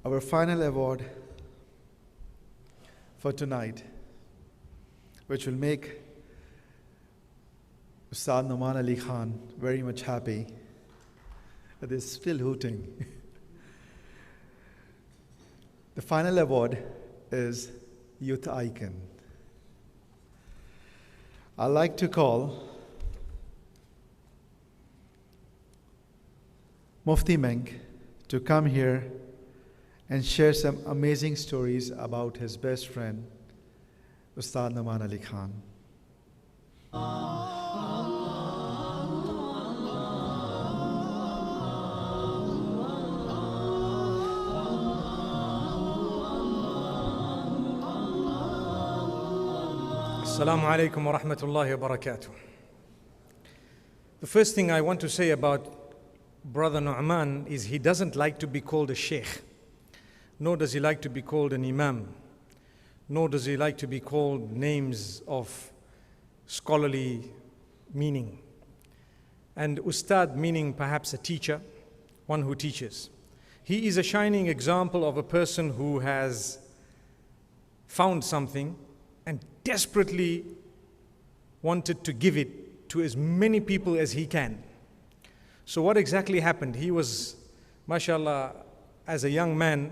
Our final award for tonight, which will make Ustad Nouman Ali Khan very much happy. They're still hooting. The final award is Youth Icon. I'd like to call Mufti Menk to come here and share some amazing stories about his best friend, Ustad Nouman Ali Khan. Assalamu alaikum wa rahmatullahi wa barakatuh. The first thing I want to say about Brother Nouman is he doesn't like to be called a sheikh, nor does he like to be called an imam, nor does he like to be called names of scholarly meaning. And Ustad meaning perhaps a teacher, one who teaches. He is a shining example of a person who has found something and desperately wanted to give it to as many people as he can. So what exactly happened? He was, mashallah, as a young man,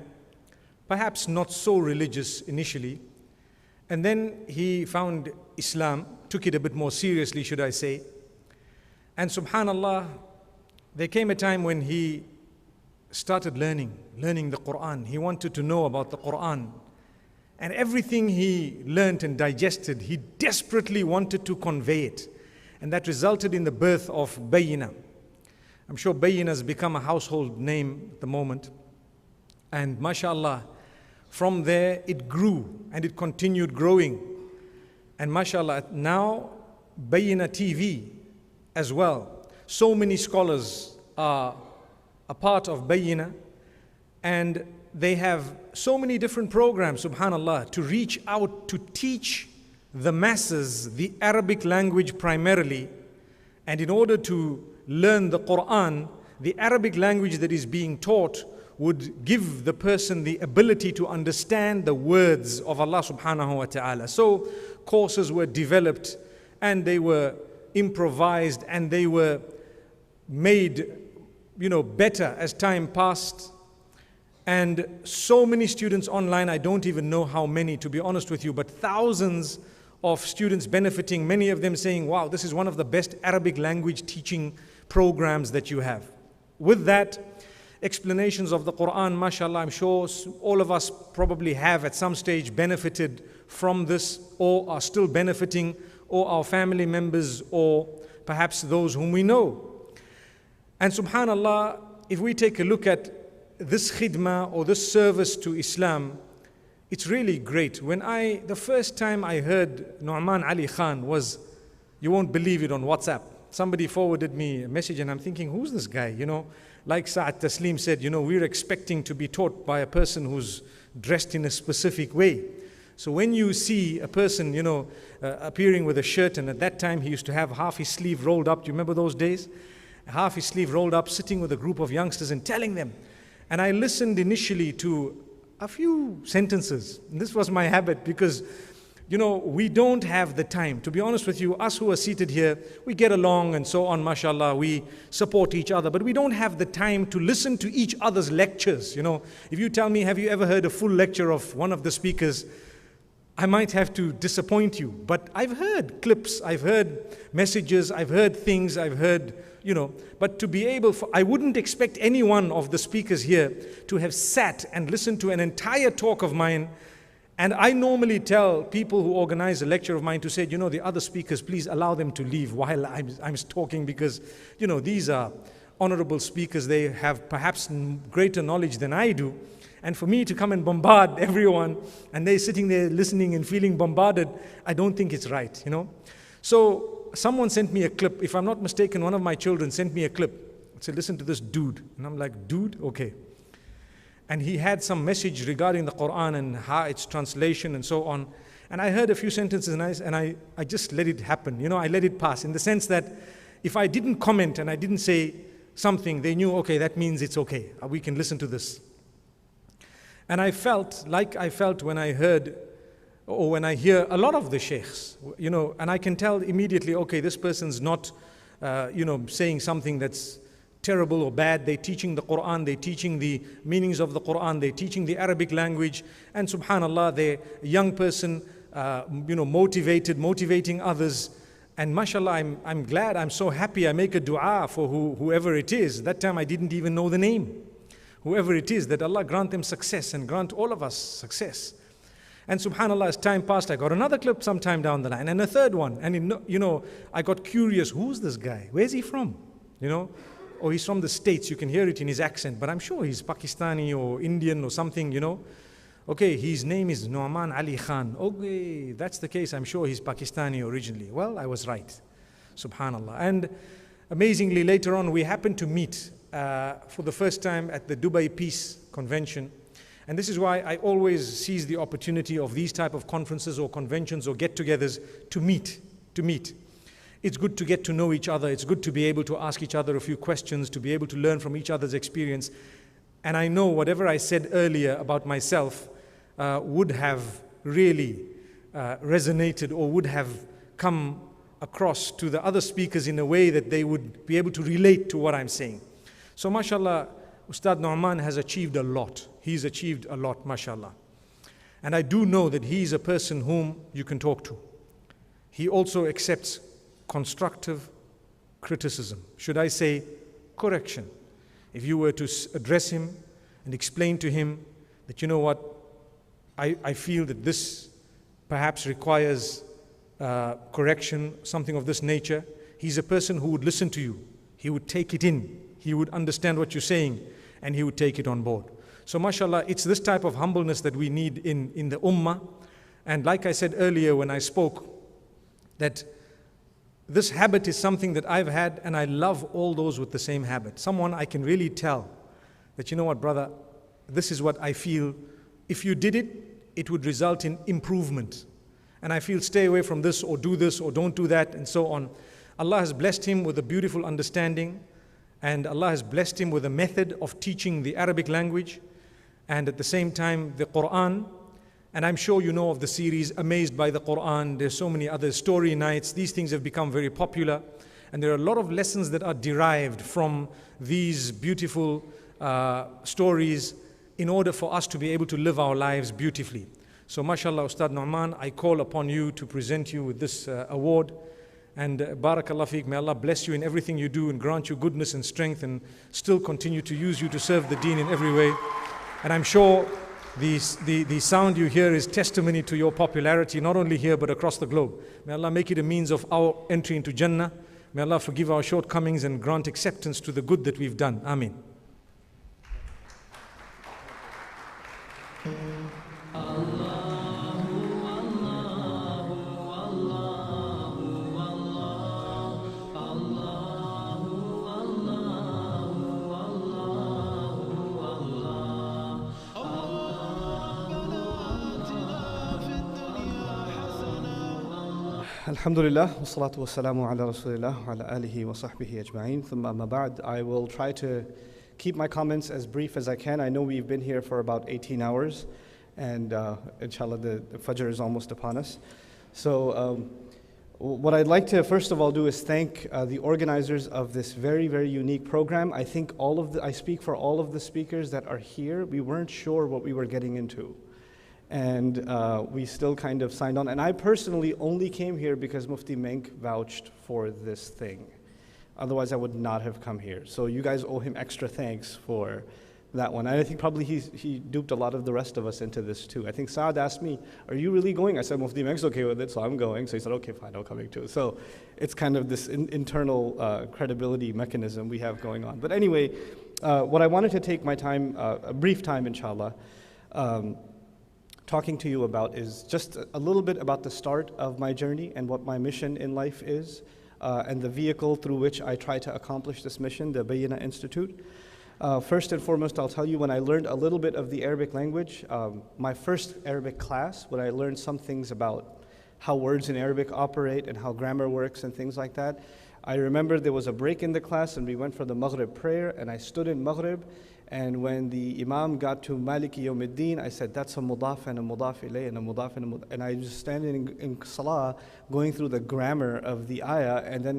perhaps not so religious initially, and then he found Islam, took it a bit more seriously, should I say. And subhanallah, there came a time when he started learning the Quran. He wanted to know about the Quran. And everything he learnt and digested, he desperately wanted to convey it. And that resulted in the birth of Bayyina. I'm sure Bayyina has become a household name at the moment. And mashallah, from there it grew and it continued growing. And mashallah, now Bayyina TV as well. So many scholars are a part of Bayyina, and they have so many different programs, subhanallah, to reach out to teach the masses the Arabic language primarily. And in order to learn the Quran, the Arabic language that is being taught would give the person the ability to understand the words of Allah subhanahu wa ta'ala. So courses were developed and they were improvised and they were made, better as time passed. And so many students online, I don't even know how many, to be honest with you, but thousands of students benefiting, many of them saying, wow, this is one of the best Arabic language teaching programs that you have. With that, explanations of the Quran, mashallah, I'm sure all of us probably have at some stage benefited from this, or are still benefiting, or our family members, or perhaps those whom we know. And subhanallah, if we take a look at this khidmah or this service to Islam, it's really great. The first time I heard Nouman Ali Khan was, you won't believe it, on WhatsApp. Somebody forwarded me a message and I'm thinking, who's this guy? Like Sa'ad Taslim said, we're expecting to be taught by a person who's dressed in a specific way. So when you see a person, appearing with a shirt, and at that time he used to have half his sleeve rolled up, do you remember those days? Half his sleeve rolled up, sitting with a group of youngsters and telling them. And I listened initially to a few sentences. And this was my habit because, we don't have the time. To be honest with you, us who are seated here, we get along and so on, mashallah, we support each other, but we don't have the time to listen to each other's lectures. If you tell me, have you ever heard a full lecture of one of the speakers, I might have to disappoint you. But I've heard clips, I've heard messages, I've heard things, I've heard, but to be able, I wouldn't expect any one of the speakers here to have sat and listened to an entire talk of mine. And I normally tell people who organize a lecture of mine to say, the other speakers, please allow them to leave while I'm talking, because, these are honorable speakers. They have perhaps greater knowledge than I do. And for me to come and bombard everyone, and they're sitting there listening and feeling bombarded, I don't think it's right, So someone sent me a clip. If I'm not mistaken, one of my children sent me a clip. It said, listen to this dude. And I'm like, dude? Okay. And he had some message regarding the Quran and how its translation and so on. And I heard a few sentences and I just let it happen. I let it pass, in the sense that if I didn't comment and I didn't say something, they knew, okay, that means it's okay. We can listen to this. And I felt like I felt when I heard or when I hear a lot of the sheikhs, and I can tell immediately, okay, this person's not, saying something that's terrible or bad. They're teaching the Quran, they're teaching the meanings of the Quran, they're teaching the Arabic language, and subhanAllah, they're a young person, motivating others. And mashallah, I'm glad, I'm so happy. I make a dua for whoever it is. That time I didn't even know the name. Whoever it is, that Allah grant them success and grant all of us success. And subhanAllah, as time passed, I got another clip sometime down the line and a third one. And I got curious, who's this guy? Where's he from? Or he's from the States, you can hear it in his accent, but I'm sure he's Pakistani or Indian or something, Okay, his name is Nouman Ali Khan. Okay, that's the case, I'm sure he's Pakistani originally. Well, I was right, subhanAllah. And amazingly, later on, we happened to meet for the first time at the Dubai Peace Convention. And this is why I always seize the opportunity of these type of conferences or conventions or get-togethers to meet. It's good to get to know each other. It's good to be able to ask each other a few questions, to be able to learn from each other's experience. And I know whatever I said earlier about myself would have really resonated or would have come across to the other speakers in a way that they would be able to relate to what I'm saying. So mashallah, Ustad Nouman has achieved a lot. He's achieved a lot, mashallah. And I do know that he is a person whom you can talk to. He also accepts constructive criticism. Should I say correction? If you were to address him and explain to him that, you know what, I feel that this perhaps requires correction, something of this nature, he's a person who would listen to you. He would take it in. He would understand what you're saying and he would take it on board. So mashallah, it's this type of humbleness that we need in the ummah. And like I said earlier when I spoke, that this habit is something that I've had, and I love all those with the same habit. Someone I can really tell that, you know what, brother, this is what I feel. If you did it, it would result in improvement. And I feel stay away from this or don't do that and so on. Allah has blessed him with a beautiful understanding, and Allah has blessed him with a method of teaching the Arabic language and at the same time the Quran. And I'm sure you know of the series Amazed by the Quran. There's so many other story nights. These things have become very popular. And there are a lot of lessons that are derived from these beautiful stories in order for us to be able to live our lives beautifully. So mashallah, Ustad Nouman, I call upon you to present you with this award. And barakallah feek, may Allah bless you in everything you do and grant you goodness and strength and still continue to use you to serve the deen in every way. And I'm sure the sound you hear is testimony to your popularity, not only here but across the globe. May Allah make it a means of our entry into Jannah. May Allah forgive our shortcomings and grant acceptance to the good that we've done. Ameen. Alhamdulillah, wassalatu wassalamu ala rasulillah wa ala alihi wa sahbihi ajma'in. Thumma amma ba'd. I will try to keep my comments as brief as I can. I know we've been here for about 18 hours, and inshallah the Fajr is almost upon us. So what I'd like to first of all do is thank the organizers of this very, very unique program. I think I speak for all of the speakers that are here. We weren't sure what we were getting into. And we still kind of signed on. And I personally only came here because Mufti Menk vouched for this thing. Otherwise, I would not have come here. So you guys owe him extra thanks for that one. And I think probably he duped a lot of the rest of us into this too. I think Saad asked me, are you really going? I said, Mufti Menk's okay with it, so I'm going. So he said, okay, fine, I'm coming too. So it's kind of this internal credibility mechanism we have going on. But anyway, what I wanted to take my time, a brief time, inshallah, talking to you about is just a little bit about the start of my journey and what my mission in life is, and the vehicle through which I try to accomplish this mission, the Bayyina Institute. First and foremost, I'll tell you, when I learned a little bit of the Arabic language, my first Arabic class, when I learned some things about how words in Arabic operate and how grammar works and things like that, I remember there was a break in the class and we went for the Maghrib prayer, and I stood in Maghrib, And when the Imam got to Maliki Yawmiddin, I said, that's a mudaf and a mudaf ilayh and a mudaf and a mudaf. And I was standing in salah, going through the grammar of the ayah, and then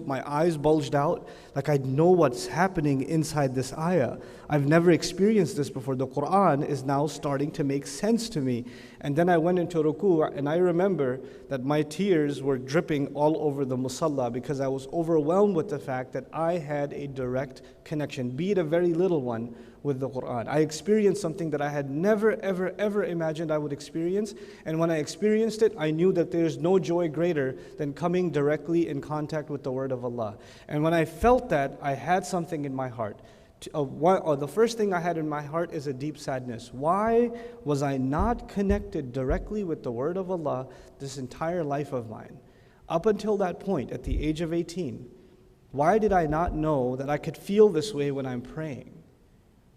my eyes bulged out, like I know what's happening inside this ayah. I've never experienced this before. The Quran is now starting to make sense to me. And then I went into ruku', and I remember that my tears were dripping all over the musalla because I was overwhelmed with the fact that I had a direct connection, be it a very little one, with the Quran. I experienced something that I had never, ever, ever imagined I would experience. And when I experienced it, I knew that there's no joy greater than coming directly in contact with the word of Allah. And when I felt that, I had something in my heart. The first thing I had in my heart is a deep sadness. Why was I not connected directly with the word of Allah this entire life of mine? Up until that point, at the age of 18, why did I not know that I could feel this way when I'm praying?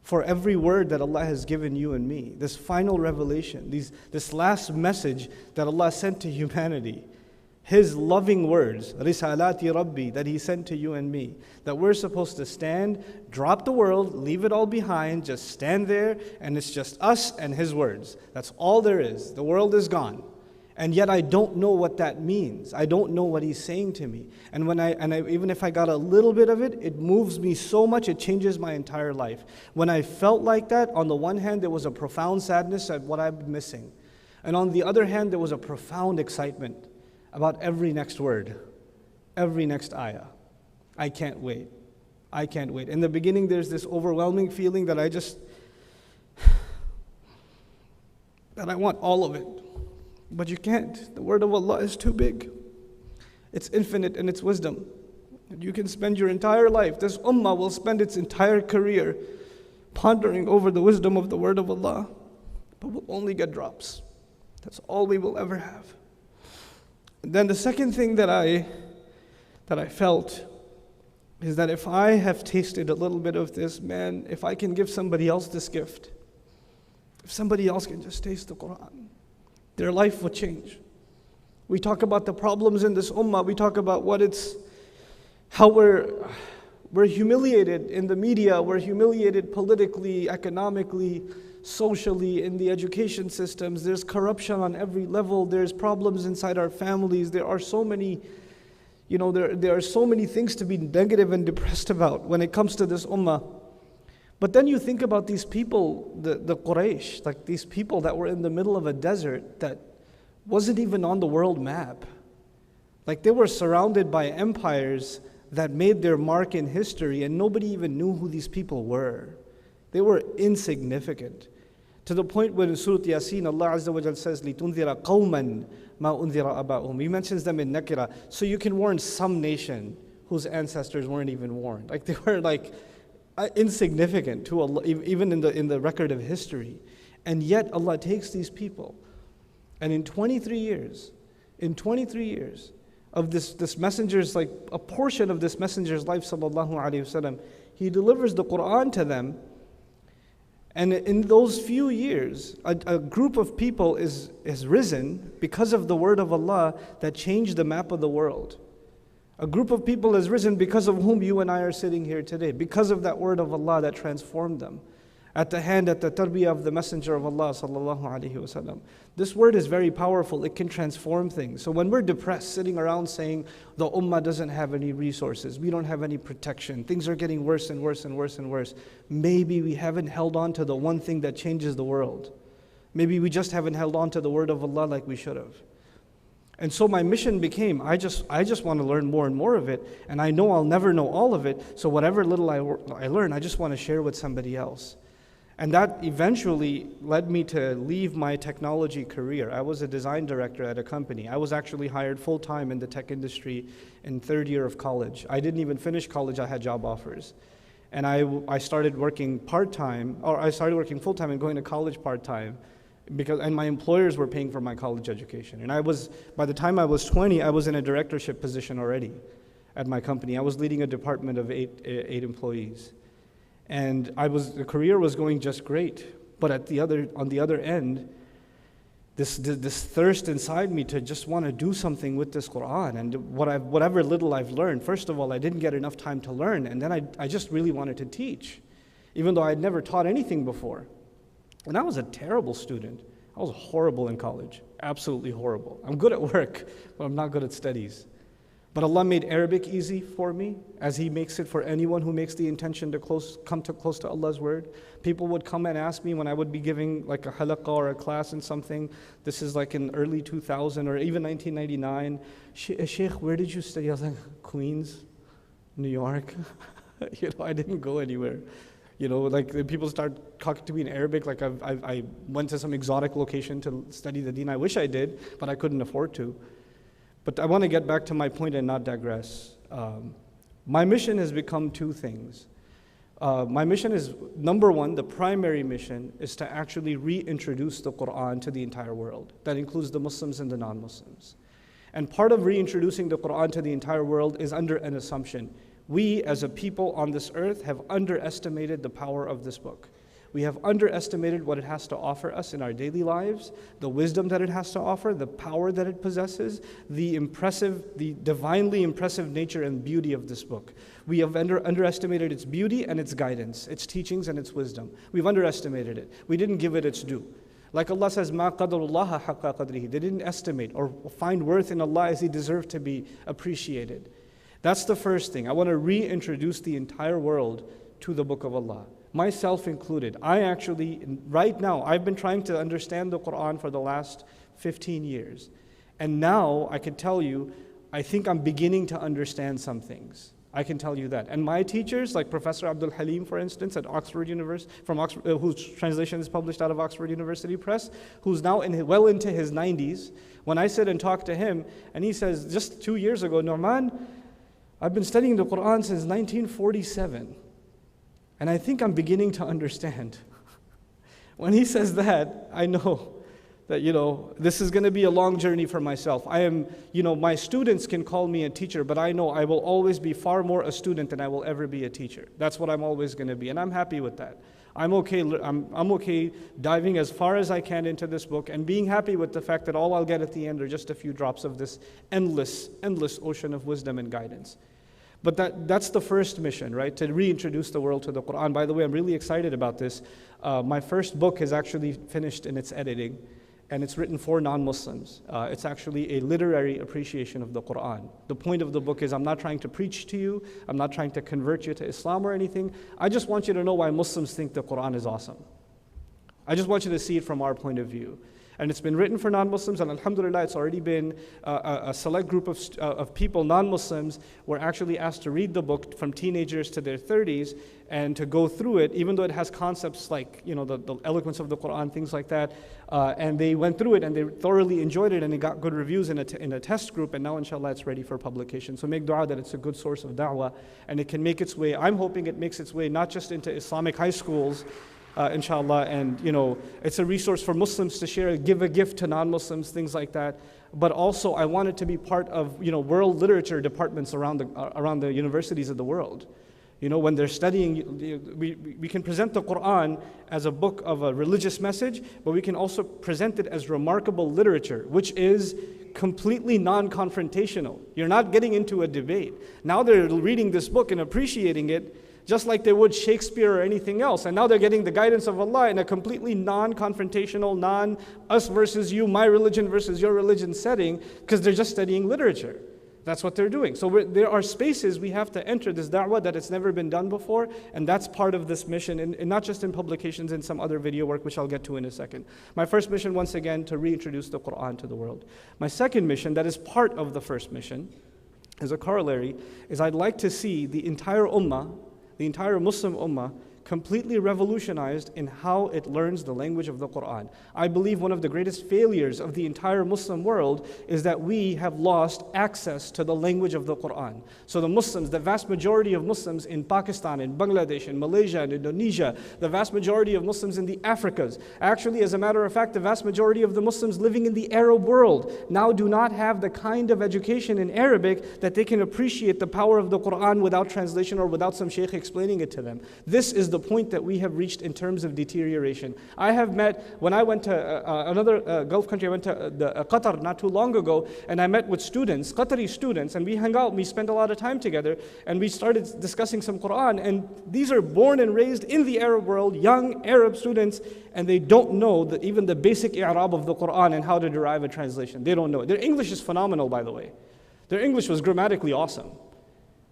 For every word that Allah has given you and me, this final revelation, this last message that Allah sent to humanity, His loving words, risalati Rabbi, that He sent to you and me, that we're supposed to stand, drop the world, leave it all behind, just stand there, and it's just us and His words. That's all there is. The world is gone. And yet I don't know what that means. I don't know what He's saying to me. And even if I got a little bit of it, it moves me so much, it changes my entire life. When I felt like that, on the one hand, there was a profound sadness at what I've been missing. And on the other hand, there was a profound excitement about every next word, every next ayah. I can't wait. I can't wait. In the beginning, there's this overwhelming feeling that that I want all of it. But you can't. The word of Allah is too big. It's infinite in its wisdom. You can spend your entire life, this ummah will spend its entire career pondering over the wisdom of the word of Allah, but we'll only get drops. That's all we will ever have. And then the second thing that I felt is that if I have tasted a little bit of this, man, if I can give somebody else this gift, if somebody else can just taste the Quran, their life will change. We talk about the problems in this ummah. We talk about how we're humiliated in the media. We're humiliated politically, economically, socially, in the education systems. There's corruption on every level. There's problems inside our families. There are so many, there are so many things to be negative and depressed about when it comes to this ummah. But then you think about these people, the Quraysh, like these people that were in the middle of a desert that wasn't even on the world map. Like they were surrounded by empires that made their mark in history and nobody even knew who these people were. They were insignificant. To the point where in Surah Yasin, Allah Azza wa Jal says, لِتُنذِرَ قَوْمًا مَا أُنذِرَ أَبَاؤُهُمْ. He mentions them in Nakira, so you can warn some nation whose ancestors weren't even warned. Like they were insignificant to Allah, even in the record of history. And yet Allah takes these people, and in 23 years of this messenger's, like a portion of this messenger's life, sallallahu alaihi wasallam, He delivers the Quran to them. And in those few years, a group of people has risen because of the word of Allah that changed the map of the world. A group of people has risen because of whom you and I are sitting here today, because of that word of Allah that transformed them. At the tarbiyah of the Messenger of Allah sallallahu alaihi wasallam. This word is very powerful. It can transform things. So when we're depressed, sitting around saying the ummah doesn't have any resources, we don't have any protection, things are getting worse and worse and worse and worse, maybe we haven't held on to the one thing that changes the world. Maybe we just haven't held on to the word of Allah like we should have. And so my mission became, I just want to learn more and more of it, and I know I'll never know all of it, so whatever little I learn, I just want to share with somebody else. And that eventually led me to leave my technology career. I was a design director at a company. I was actually hired full-time in the tech industry in third year of college. I didn't even finish college, I had job offers. And I started working part-time, or I started working full-time and going to college part-time, and my employers were paying for my college education. And by the time I was 20, I was in a directorship position already at my company. I was leading a department of eight employees. And the career was going just great, but on the other end, this thirst inside me to just want to do something with this Quran and whatever little I've learned. First of all, I didn't get enough time to learn, and then I just really wanted to teach. even though I had never taught anything before. And I was a terrible student. I was horrible in college, absolutely horrible. I'm good at work, but I'm not good at studies. But Allah made Arabic easy for me, as He makes it for anyone who makes the intention to come close to Allah's word. People would come and ask me when I would be giving like a halaqah or a class in something. This is like in early 2000 or even 1999. Sheikh, where did you study? I was like, Queens, New York. I didn't go anywhere. Like people start talking to me in Arabic, like I went to some exotic location to study the deen. I wish I did, but I couldn't afford to. But I want to get back to my point and not digress. My mission has become two things. My mission is, number one, the primary mission is to actually reintroduce the Quran to the entire world. That includes the Muslims and the non-Muslims. And part of reintroducing the Quran to the entire world is under an assumption. We as a people on this earth have underestimated the power of this book. We have underestimated what it has to offer us in our daily lives, the wisdom that it has to offer, the power that it possesses, the divinely impressive nature and beauty of this book. We have underestimated its beauty and its guidance, its teachings and its wisdom. We've underestimated it. We didn't give it its due. Like Allah says, مَا قَدَرُ اللَّهَ حَقَّ قَدْرِهِ. They didn't estimate or find worth in Allah as He deserved to be appreciated. That's the first thing. I want to reintroduce the entire world to the Book of Allah, myself included. Right now, I've been trying to understand the Quran for the last 15 years. And now, I can tell you, I think I'm beginning to understand some things. I can tell you that. And my teachers, like Professor Abdul Halim, for instance, at Oxford University, whose translation is published out of Oxford University Press, who's now well into his 90s, when I sit and talk to him, and he says, just 2 years ago, Nouman, I've been studying the Quran since 1947. And I think I'm beginning to understand. When he says that, I know that, this is going to be a long journey for myself. My students can call me a teacher, but I know I will always be far more a student than I will ever be a teacher. That's what I'm always going to be, and I'm happy with that. I'm okay diving as far as I can into this book and being happy with the fact that all I'll get at the end are just a few drops of this endless ocean of wisdom and guidance. But that's the first mission, right? To reintroduce the world to the Quran. By the way, I'm really excited about this. My first book is actually finished in its editing, and it's written for non-Muslims. It's actually a literary appreciation of the Quran. The point of the book is I'm not trying to preach to you. I'm not trying to convert you to Islam or anything. I just want you to know why Muslims think the Quran is awesome. I just want you to see it from our point of view. And it's been written for non-Muslims, and alhamdulillah, it's already been a select group of people, non-Muslims, were actually asked to read the book from teenagers to their 30s and to go through it, even though it has concepts like, the eloquence of the Quran, things like that. And they went through it and they thoroughly enjoyed it, and it got good reviews in a test group, and now inshallah it's ready for publication. So make dua that it's a good source of da'wah, and it can make its way, I'm hoping it makes its way not just into Islamic high schools, inshallah, and it's a resource for Muslims to share, give a gift to non-Muslims, things like that. But also, I want it to be part of world literature departments around the universities of the world. When they're studying, we can present the Quran as a book of a religious message, but we can also present it as remarkable literature, which is completely non-confrontational. You're not getting into a debate. Now they're reading this book and appreciating it, just like they would Shakespeare or anything else. And now they're getting the guidance of Allah in a completely non-confrontational, non-us versus you, my religion versus your religion setting, because they're just studying literature. That's what they're doing. So there are spaces we have to enter this da'wah that it's never been done before, and that's part of this mission, and not just in publications, in some other video work, which I'll get to in a second. My first mission, once again, to reintroduce the Quran to the world. My second mission, that is part of the first mission, as a corollary, is I'd like to see the entire ummah, the entire Muslim ummah, completely revolutionized in how it learns the language of the Quran. I believe one of the greatest failures of the entire Muslim world is that we have lost access to the language of the Quran. So the Muslims, the vast majority of Muslims in Pakistan, in Bangladesh, in Malaysia, in Indonesia, the vast majority of Muslims in the Africas, actually, as a matter of fact, the vast majority of the Muslims living in the Arab world now do not have the kind of education in Arabic that they can appreciate the power of the Quran without translation or without some sheikh explaining it to them. This is the point that we have reached in terms of deterioration. I have met, when I went to another Gulf country, I went to Qatar not too long ago, and I met with students, Qatari students, and we hung out, we spent a lot of time together, and we started discussing some Quran, and these are born and raised in the Arab world, young Arab students, and they don't know even the basic i'rab of the Quran and how to derive a translation. They don't know it. Their English is phenomenal, by the way. Their English was grammatically awesome.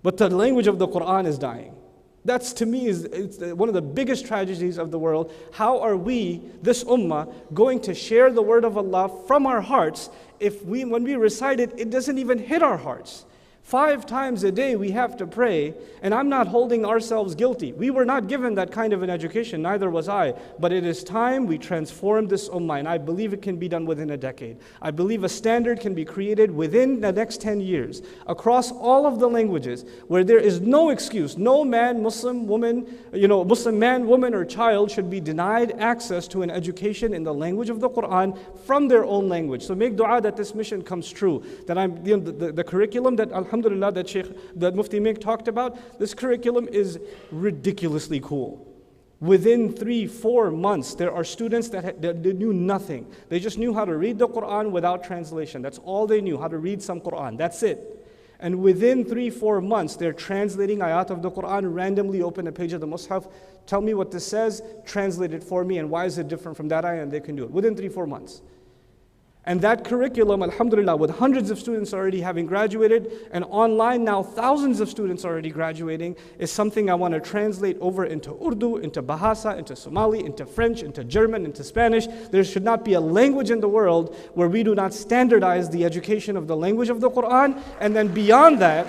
But the language of the Quran is dying. That's, to me, it's one of the biggest tragedies of the world. How are we, this ummah, going to share the word of Allah from our hearts if when we recite it, it doesn't even hit our hearts? 5 times a day we have to pray, and I'm not holding ourselves guilty. We were not given that kind of an education, neither was I. But it is time we transform this ummah, and I believe it can be done within a decade. I believe a standard can be created within the next 10 years, across all of the languages, where there is no excuse. No man, Muslim, woman, Muslim man, woman, or child should be denied access to an education in the language of the Quran from their own language. So make dua that this mission comes true. That the curriculum that alhamdulillah, that Mufti Meg talked about, this curriculum is ridiculously cool. Within 3-4 months, there are students that knew nothing. They just knew how to read the Quran without translation. That's all they knew, how to read some Quran. That's it. And within 3-4 months, they're translating ayat of the Quran, randomly open a page of the Mus'haf, tell me what this says, translate it for me, and why is it different from that ayah, and they can do it within 3-4 months. And that curriculum, alhamdulillah, with hundreds of students already having graduated, and online now thousands of students already graduating, is something I want to translate over into Urdu, into Bahasa, into Somali, into French, into German, into Spanish. There should not be a language in the world where we do not standardize the education of the language of the Quran, and then beyond that,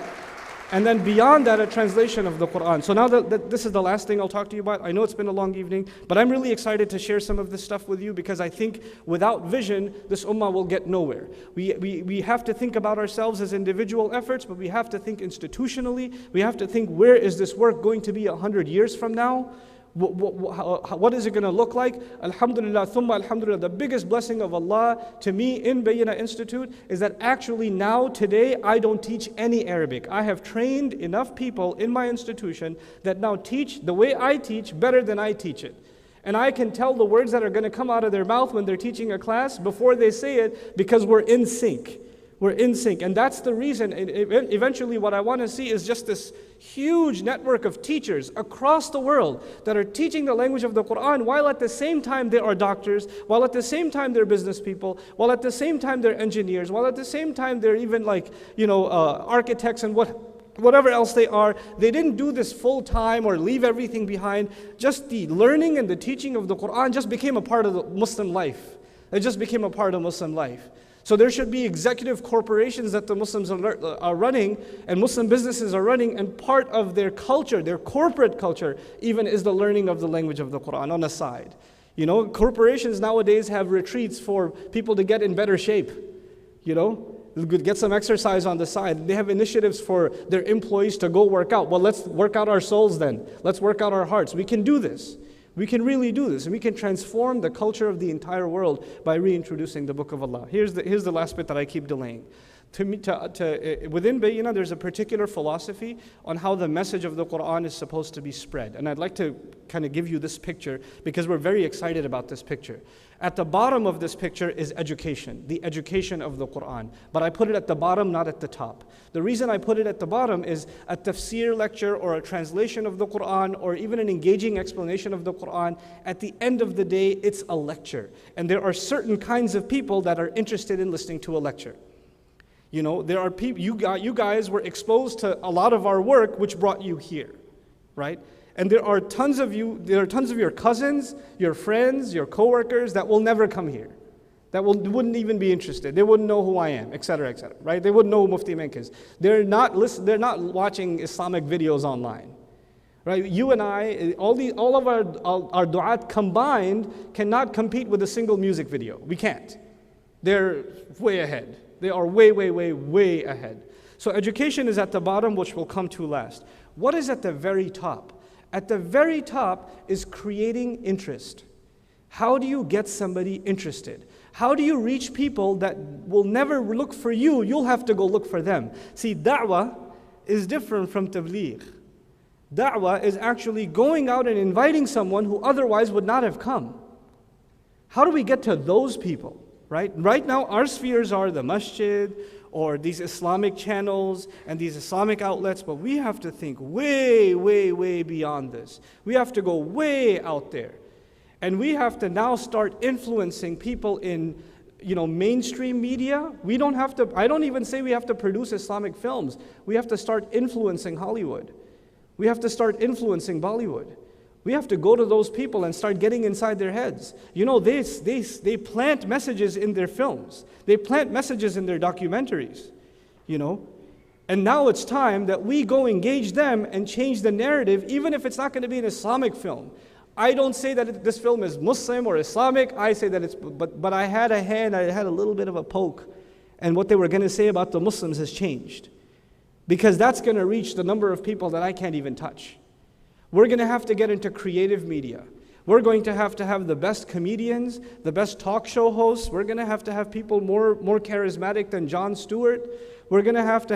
a translation of the Quran. So now that this is the last thing I'll talk to you about. I know it's been a long evening, but I'm really excited to share some of this stuff with you, because I think without vision, this ummah will get nowhere. We have to think about ourselves as individual efforts, but we have to think institutionally. We have to think, where is this work going to be 100 years from now? What is it going to look like? Alhamdulillah, thumma alhamdulillah, the biggest blessing of Allah to me in Bayyina Institute is that actually now, today, I don't teach any Arabic. I have trained enough people in my institution that now teach the way I teach better than I teach it. And I can tell the words that are going to come out of their mouth when they're teaching a class before they say it, because we're in sync. We're in sync. And that's the reason. Eventually what I want to see is just this huge network of teachers across the world that are teaching the language of the Quran, while at the same time they are doctors, while at the same time they're business people, while at the same time they're engineers, while at the same time they're even architects and whatever else they are. They didn't do this full time or leave everything behind. Just the learning and the teaching of the Quran just became a part of the Muslim life. It just became a part of Muslim life. So there should be executive corporations that the Muslims are running, and Muslim businesses are running, and part of their culture, their corporate culture, even is the learning of the language of the Quran on the side. Corporations nowadays have retreats for people to get in better shape. Get some exercise on the side. They have initiatives for their employees to go work out. Well, let's work out our souls then. Let's work out our hearts. We can do this. We can really do this, and we can transform the culture of the entire world by reintroducing the Book of Allah. Here's the last bit that I keep delaying. Within Bayyina, there's a particular philosophy on how the message of the Quran is supposed to be spread. And I'd like to kind of give you this picture, because we're very excited about this picture. At the bottom of this picture is education, the education of the Quran. But I put it at the bottom, not at the top. The reason I put it at the bottom is a tafsir lecture or a translation of the Quran or even an engaging explanation of the Quran. At the end of the day, it's a lecture. And there are certain kinds of people that are interested in listening to a lecture. There are people, you guys were exposed to a lot of our work, which brought you here, right? And there are tons of your cousins, your friends, your coworkers that will never come here, that wouldn't even be interested. They wouldn't know who I am, etc., right? They wouldn't know who Mufti Menk is. They're not watching Islamic videos online, right? You and I, all of our du'at combined cannot compete with a single music video. We can't. They're way ahead. They are way, way, way, way ahead. So education is at the bottom, which we'll come to last. What is at the very top? At the very top is creating interest. How do you get somebody interested? How do you reach people that will never look for you? You'll have to go look for them. See, da'wah is different from tabligh. Da'wah is actually going out and inviting someone who otherwise would not have come. How do we get to those people, right? Right now, our spheres are the masjid or these Islamic channels and these Islamic outlets, but we have to think way, way, way beyond this. We have to go way out there. And we have to now start influencing people in mainstream media. I don't even say we have to produce Islamic films. We have to start influencing Hollywood. We have to start influencing Bollywood. We have to go to those people and start getting inside their heads. They plant messages in their films. They plant messages in their documentaries, And now it's time that we go engage them and change the narrative, even if it's not going to be an Islamic film. I don't say that this film is Muslim or Islamic. I say that it's, but I had a little bit of a poke. And what they were going to say about the Muslims has changed. Because that's going to reach the number of people that I can't even touch. We're going to have to get into creative media. We're going to have the best comedians, the best talk show hosts. We're going to have people more charismatic than Jon Stewart. We're going to have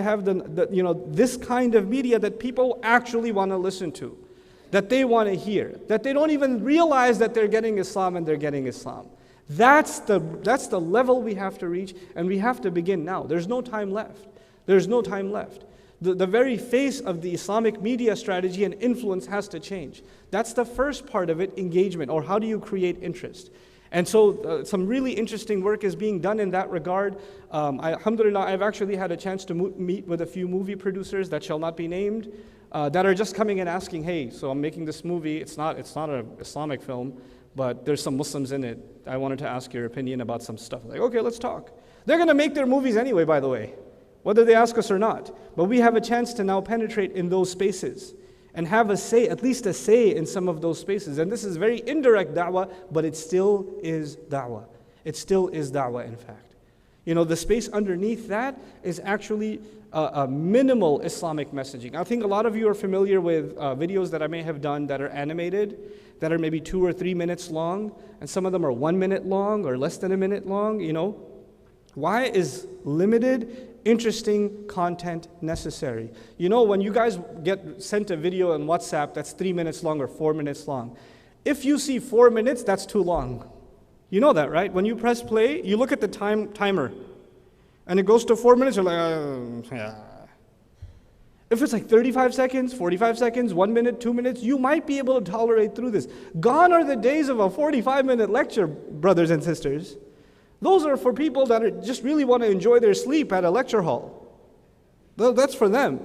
this kind of media that people actually want to listen to, that they want to hear, that they don't even realize that they're getting Islam and they're getting Islam. That's the level we have to reach, and we have to begin now. There's no time left. There's no time left. The very face of the Islamic media strategy and influence has to change. That's the first part of it, engagement, or how do you create interest? And so some really interesting work is being done in that regard. Alhamdulillah, I've actually had a chance to meet with a few movie producers that shall not be named, that are just coming and asking, hey, so I'm making this movie, it's not an Islamic film, but there's some Muslims in it. I wanted to ask your opinion about some stuff. Like, okay, let's talk. They're going to make their movies anyway, by the way, whether they ask us or not. But we have a chance to now penetrate in those spaces and have a say, at least a say in some of those spaces. And this is very indirect da'wah, but it still is da'wah. It still is da'wah, in fact. The space underneath that is actually a minimal Islamic messaging. I think a lot of you are familiar with videos that I may have done that are animated, that are maybe 2 or 3 minutes long, and some of them are 1 minute long or less than a minute long, Why is limited, interesting content necessary? When you guys get sent a video on WhatsApp that's 3 minutes long or 4 minutes long, if you see 4 minutes, that's too long. You know that, right? When you press play, you look at the timer, and it goes to 4 minutes, you're like, yeah. If it's like 35 seconds, 45 seconds, 1 minute, 2 minutes, you might be able to tolerate through this. Gone are the days of a 45-minute lecture, brothers and sisters. Those are for people that just really want to enjoy their sleep at a lecture hall. That's for them.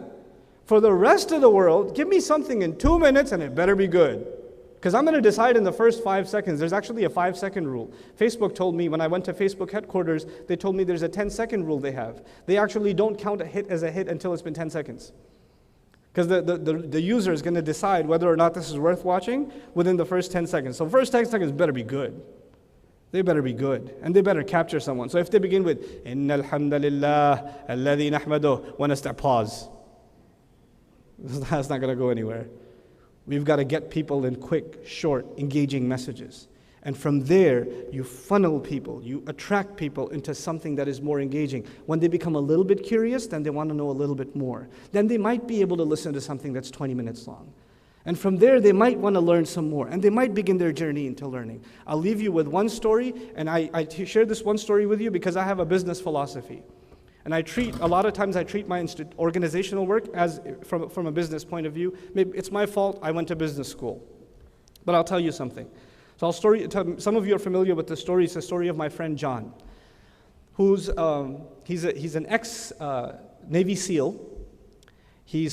For the rest of the world, give me something in 2 minutes and it better be good. Because I'm going to decide in the first 5 seconds. There's actually a 5-second rule. Facebook told me when I went to Facebook headquarters, they told me there's a 10-second rule they have. They actually don't count a hit as a hit until it's been 10 seconds. Because the user is going to decide whether or not this is worth watching within the first 10 seconds. So first 10 seconds better be good. They better be good, and they better capture someone. So if they begin with Inna alhamdulillah alladhi nahmaduh, when is that pause? That's not going to go anywhere. We've got to get people in quick, short, engaging messages. And from there, you funnel people, you attract people into something that is more engaging. When they become a little bit curious, then they want to know a little bit more. Then they might be able to listen to something that's 20 minutes long. And from there, they might want to learn some more, and they might begin their journey into learning. I'll leave you with one story, and I share this one story with you because I have a business philosophy. And a lot of times I treat my organizational work as from a business point of view. Maybe it's my fault, I went to business school. But I'll tell you something. So some of you are familiar with the story. It's the story of my friend John, he's an ex-Navy SEAL. He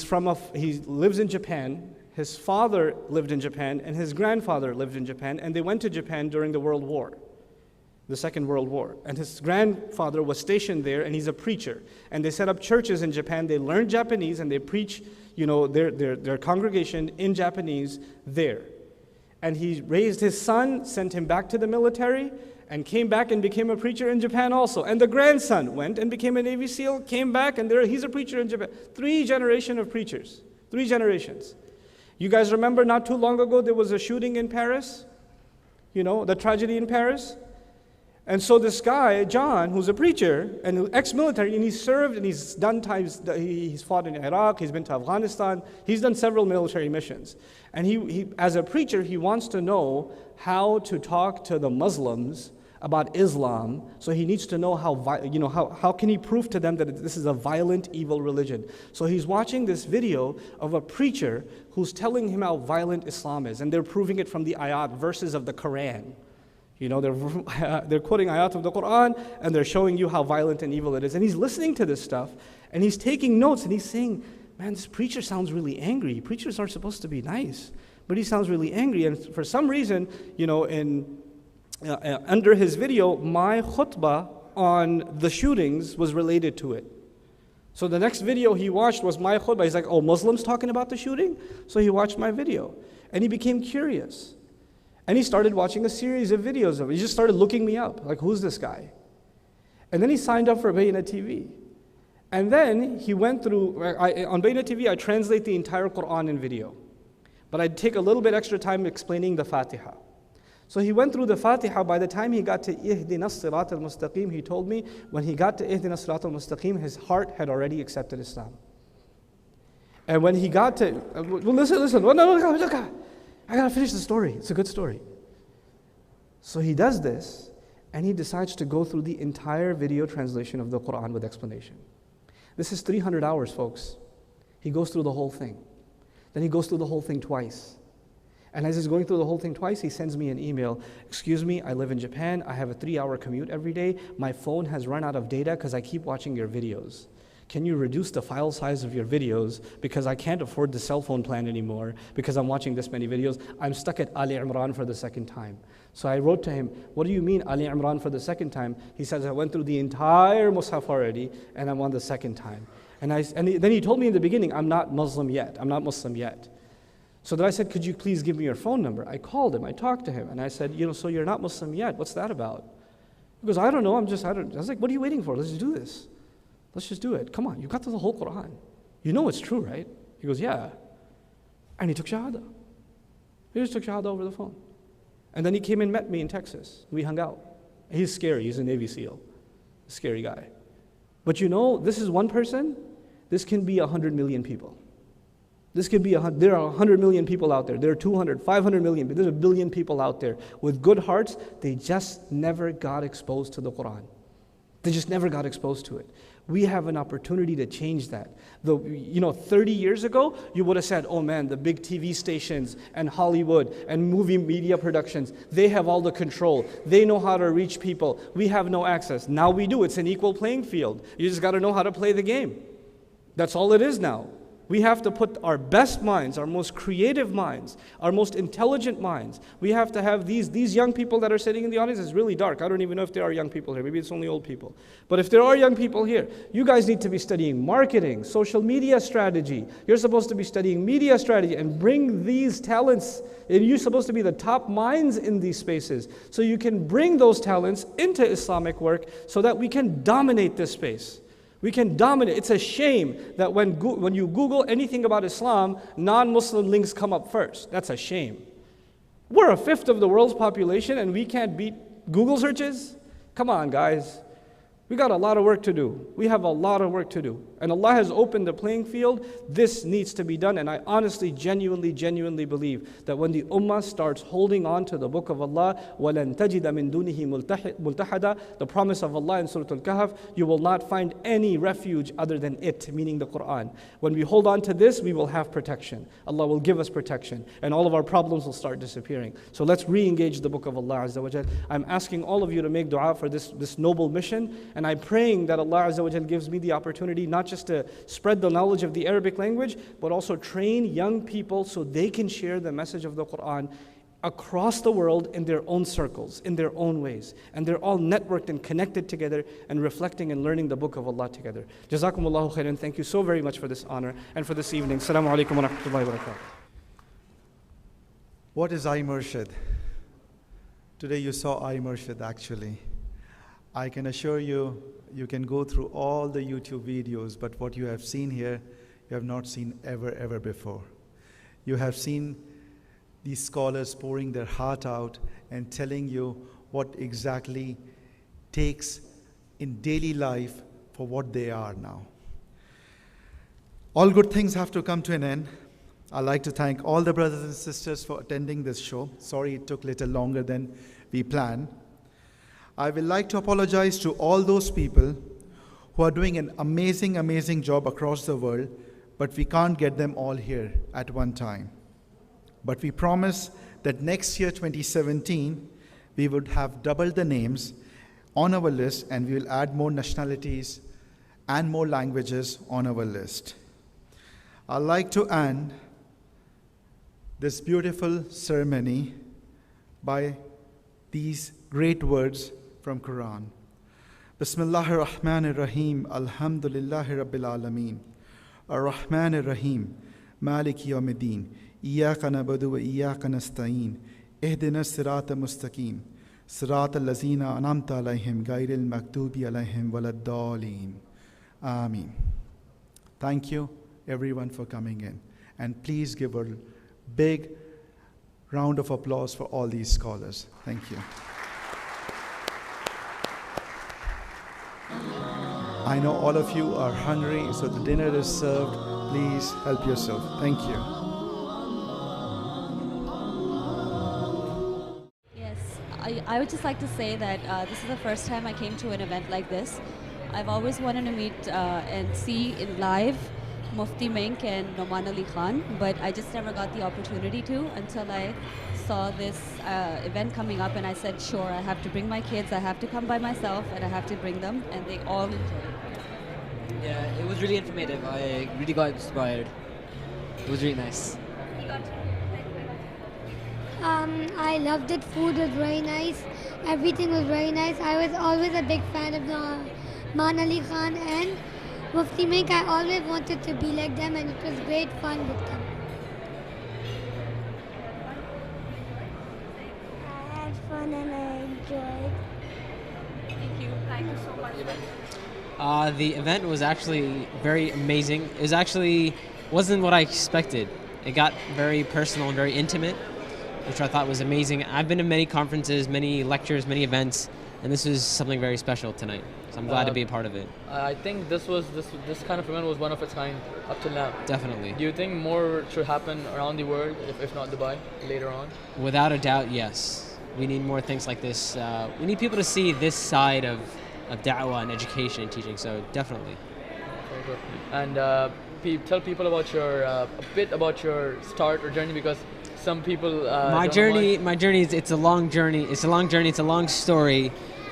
lives in Japan. His father lived in Japan, and his grandfather lived in Japan, and they went to Japan during the World War, the Second World War. And his grandfather was stationed there, and he's a preacher. And they set up churches in Japan. They learned Japanese, and they preach, their congregation in Japanese there. And he raised his son, sent him back to the military, and came back and became a preacher in Japan also. And the grandson went and became a Navy SEAL, came back, and he's a preacher in Japan. 3 generations of preachers. 3 generations. You guys remember not too long ago there was a shooting in Paris? The tragedy in Paris? And so this guy, John, who's a preacher and ex-military, and he's served and he's done times, he's fought in Iraq, he's been to Afghanistan, he's done several military missions. And he as a preacher, he wants to know how to talk to the Muslims about Islam. So he needs to know how can he prove to them that this is a violent, evil religion. So he's watching this video of a preacher who's telling him how violent Islam is, and they're proving it from the ayat, verses of the Quran. They're quoting ayat of the Quran, and they're showing you how violent and evil it is. And he's listening to this stuff, and he's taking notes, and he's saying, man, this preacher sounds really angry. Preachers aren't supposed to be nice, but he sounds really angry. And for some reason, under his video, my khutbah on the shootings was related to it. So the next video he watched was my khutbah. He's like, oh, Muslims talking about the shooting? So he watched my video, and he became curious. And he started watching a series of videos of it. He just started looking me up, like, who's this guy? And then he signed up for Bayna TV. And then he went through, on Bayna TV, I translate the entire Quran in video. But I take a little bit extra time explaining the Fatiha. So he went through the Fatiha. By the time he got to Ihdina as-Sirat al-Mustaqim, he told me when he got to Ihdina as-Sirat al-Mustaqim, his heart had already accepted Islam. And when he got to, listen, no, I gotta finish the story. It's a good story. So he does this, and he decides to go through the entire video translation of the Quran with explanation. This is 300 hours, folks. He goes through the whole thing. Then he goes through the whole thing twice. And as he's going through the whole thing twice, he sends me an email. Excuse me, I live in Japan. I have a 3-hour commute every day. My phone has run out of data because I keep watching your videos. Can you reduce the file size of your videos because I can't afford the cell phone plan anymore because I'm watching this many videos. I'm stuck at Ali Imran for the second time. So I wrote to him, what do you mean Ali Imran for the second time? He says, I went through the entire Mus'haf already and I'm on the second time. Then he told me in the beginning, I'm not Muslim yet. So then I said, could you please give me your phone number? I called him, I talked to him, and I said, so you're not Muslim yet. What's that about? He goes, I don't know, I was like, what are you waiting for? Let's just do this. Let's just do it. Come on, you got through the whole Quran. You know it's true, right? He goes, yeah. And he took Shahada. He just took Shahada over the phone. And then he came and met me in Texas. We hung out. He's scary. He's a Navy SEAL. Scary guy. But this is one person. This can be 100 million people. There are 100 million people out there. There are 200, 500 million. There's 1 billion people out there with good hearts. They just never got exposed to the Quran. They just never got exposed to it. We have an opportunity to change that. 30 years ago, you would have said, oh man, the big TV stations and Hollywood and movie media productions, they have all the control. They know how to reach people. We have no access. Now we do. It's an equal playing field. You just got to know how to play the game. That's all it is now. We have to put our best minds, our most creative minds, our most intelligent minds. We have to have these young people that are sitting in the audience. It's really dark. I don't even know if there are young people here. Maybe it's only old people. But if there are young people here, you guys need to be studying marketing, social media strategy. You're supposed to be studying media strategy and bring these talents. And you're supposed to be the top minds in these spaces. So you can bring those talents into Islamic work so that we can dominate this space. We can dominate. It's a shame that when you Google anything about Islam, non-Muslim links come up first. That's a shame. We're 1/5 of the world's population and we can't beat Google searches? Come on, guys. We got a lot of work to do. We have a lot of work to do. And Allah has opened the playing field. This needs to be done. And I honestly, genuinely believe that when the ummah starts holding on to the book of Allah, وَلَن تَجِدَ مِن دُونِهِ مُلْتَحَدًا, the promise of Allah in Surah Al-Kahf, you will not find any refuge other than it, meaning the Quran. When we hold on to this, we will have protection. Allah will give us protection. And all of our problems will start disappearing. So let's re-engage the book of Allah Azza wa Jal. I'm asking all of you to make dua for this noble mission. And I'm praying that Allah Azza wa Jal gives me the opportunity not just to spread the knowledge of the Arabic language, but also train young people so they can share the message of the Quran across the world in their own circles, in their own ways. And they're all networked and connected together and reflecting and learning the book of Allah together. Jazakumullahu khairan. Thank you so very much for this honor and for this evening. Assalamu alaikum wa rahmatullahi wa barakatuh. What is iMurshid? Today you saw iMurshid actually. I can assure you, you can go through all the YouTube videos, but what you have seen here, you have not seen ever before. You have seen these scholars pouring their heart out and telling you what exactly takes in daily life for what they are now. All good things have to come to an end. I'd like to thank all the brothers and sisters for attending this show. Sorry it took a little longer than we planned. I would like to apologize to all those people who are doing an amazing, amazing job across the world, but we can't get them all here at one time. But we promise that next year, 2017, we would have doubled the names on our list, and we will add more nationalities and more languages on our list. I'd like to end this beautiful ceremony by these great words from Quran. Bismillahir Rahmanir Rahim, Alhamdulillahi Rabbil Alameen, Ar-Rahmanir Rahim, Maliki Yawmiddin, Iyyaka na'budu wa iyyaka nasta'een, Ihdinas sirata mustaqim, Sirata allazina an'amta alayhim, Ghayril maghdubi alayhim waladdallin. Ameen. Thank you everyone for coming in, and please give a big round of applause for all these scholars. Thank you. I know all of you are hungry, so the dinner is served. Please help yourself. Thank you. Yes, I would just like to say that this is the first time I came to an event like this. I've always wanted to meet and see in live Mufti Mink and Nouman Ali Khan, but I just never got the opportunity to until I saw this event coming up, and I said, sure, I have to bring my kids, I have to come by myself, and I have to bring them, and they all enjoyed it. Yeah, it was really informative. I really got inspired. It was really nice. I loved it. Food was very nice. Everything was very nice. I was always a big fan of Nouman Ali Khan and Mufti Mink. I always wanted to be like them, and it was great fun with them. I had fun and I enjoyed. Thank you. Thank you so much. The event was actually very amazing. It wasn't what I expected. It got very personal and very intimate, which I thought was amazing. I've been to many conferences, many lectures, many events, and this was something very special tonight. So I'm glad to be a part of it. I think this kind of event was one of its kind up till now. Definitely. Do you think more should happen around the world, if not Dubai, later on? Without a doubt, yes. We need more things like this. We need people to see this side of da'wah and education and teaching, so definitely. Very good. And tell people about a bit about your start or journey, because some people my journey is it's a long journey. It's a long story.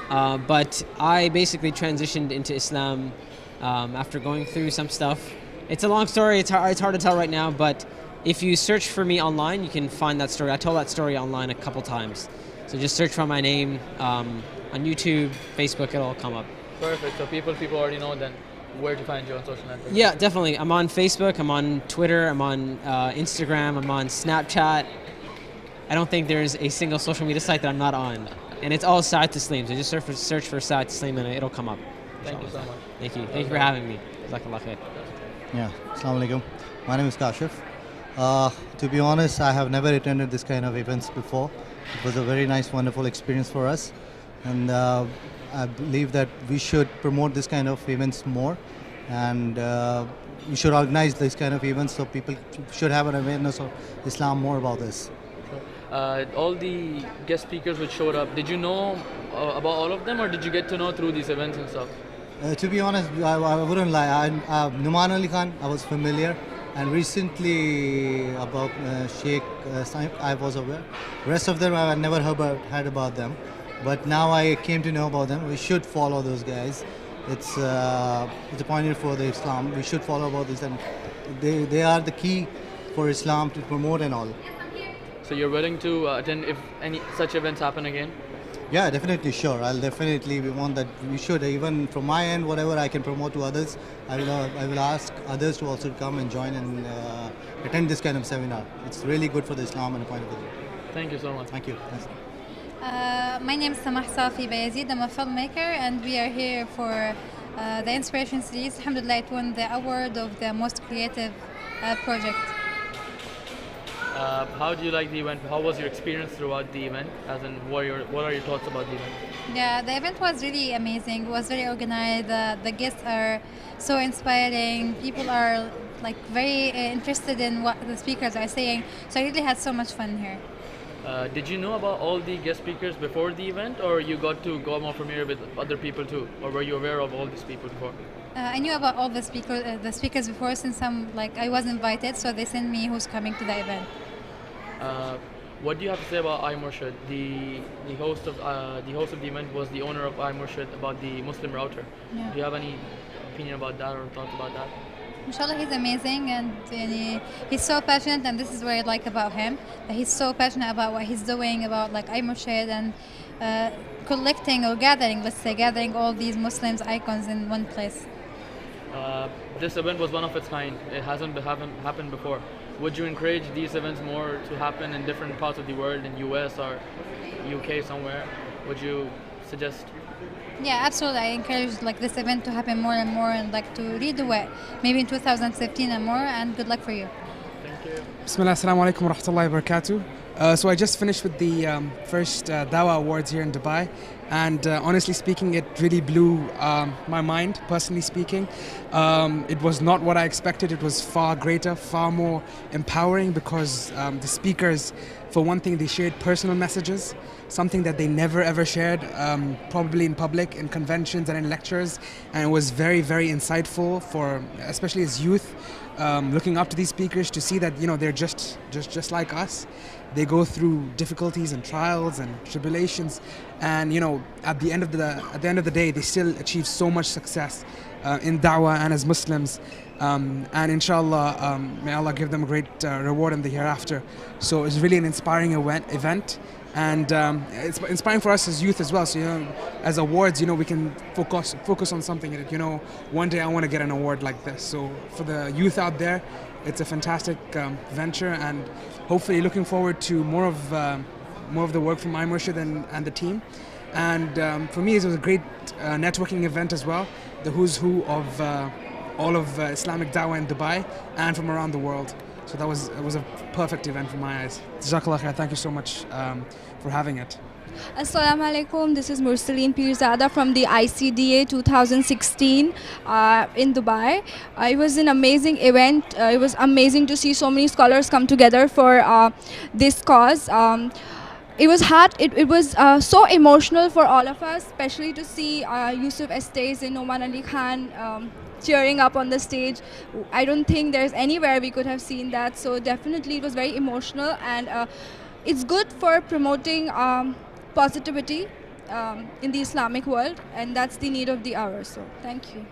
But I basically transitioned into Islam after going through some stuff. It's a long story. It's hard to tell right now, but if you search for me online, you can find that story. I told that story online a couple times. So just search for my name on YouTube, Facebook, it'll all come up. Perfect. So people already know then where to find you on social networks. Yeah, definitely. I'm on Facebook, I'm on Twitter, I'm on Instagram, I'm on Snapchat. I don't think there's a single social media site that I'm not on. And it's all Sa'ad Taslim. So just search for Sa'ad Taslim and it'll come up. Thank you so much. Thank you. Thank you for having me. Jazakallah khair. Yeah, Assalamu alaikum. My name is Kashif. To be honest, I have never attended this kind of events before. It was a very nice, wonderful experience for us. And I believe that we should promote this kind of events more. And we should organize this kind of events so people should have an awareness of Islam more about this. All the guest speakers which showed up, did you know about all of them, or did you get to know through these events and stuff? To be honest, I wouldn't lie. Nouman Ali Khan, I was familiar. And recently about Sheikh Saif, I was aware. Rest of them, I never heard about them. But now I came to know about them. We should follow those guys. It's a pioneer for the Islam. We should follow about this, and they are the key for Islam to promote and all. So you're willing to attend if any such events happen again? Yeah, definitely, sure. We want that. We should, even from my end, whatever I can promote to others, I will ask others to also come and join and attend this kind of seminar. It's really good for the Islam and the point of view. Thank you so much. Thank you. My name is Samah Safi Bayazid. I'm a filmmaker, and we are here for the Inspiration Series. Alhamdulillah, it won the award of the most creative project. How do you like the event? How was your experience throughout the event? As in, what are your thoughts about the event? Yeah, the event was really amazing. It was very organized. The guests are so inspiring. People are like very interested in what the speakers are saying. So I really had so much fun here. Did you know about all the guest speakers before the event, or you got to go more familiar with other people too, or were you aware of all these people before? I knew about all the speakers before, since I was invited, so they sent me who's coming to the event. What do you have to say about iMurshid? The host of the event was the owner of iMurshid, about the Muslim router. Yeah. Do you have any opinion about that or thoughts about that? Inshallah, he's amazing, and he's so passionate, and this is what I like about him. That he's so passionate about what he's doing, about like iMurshid and collecting or gathering all these Muslims icons in one place. This event was one of its kind. It hasn't happened before. Would you encourage these events more to happen in different parts of the world, in US or UK somewhere? Would you suggest? Yeah, absolutely. I encourage like this event to happen more and more, and like to redo it maybe in 2015 and more. And good luck for you. Thank you. Bismillah, assalamu alaikum wa rahmatullahi wa barakatuh. So I just finished with the first Dawah Awards here in Dubai, and honestly speaking, it really blew my mind, personally speaking. It was not what I expected. It was far greater, far more empowering, because the speakers, for one thing, they shared personal messages, something that they never ever shared, probably in public, in conventions and in lectures, and it was very, very insightful for, especially as youth, looking up to these speakers, to see that, you know, they're just like us. They go through difficulties and trials and tribulations, and you know, at the end of the day, they still achieve so much success in da'wah and as Muslims. And inshallah, may Allah give them a great reward in the hereafter. So it's really an inspiring event, and it's inspiring for us as youth as well. So, you know, as awards, you know, we can focus on something. You know, one day I want to get an award like this. So for the youth out there, it's a fantastic venture, and hopefully looking forward to more of the work from iMurshid and the team. And for me, it was a great networking event as well. The who's who of all of Islamic Dawah in Dubai and from around the world. So it was a perfect event from my eyes. Jazakallah khair. Thank you so much for having it. Assalamu alaikum. This is Mursaleen Pirzada from the Icda 2016 in Dubai. It was an amazing event. It was amazing to see so many scholars come together for this cause. It was hard. It was so emotional for all of us, especially to see Yusuf Estes and Nouman Ali Khan cheering up on the stage. I don't think there's anywhere we could have seen that. So definitely it was very emotional, and it's good for promoting positivity in the Islamic world, and that's the need of the hour. So thank you.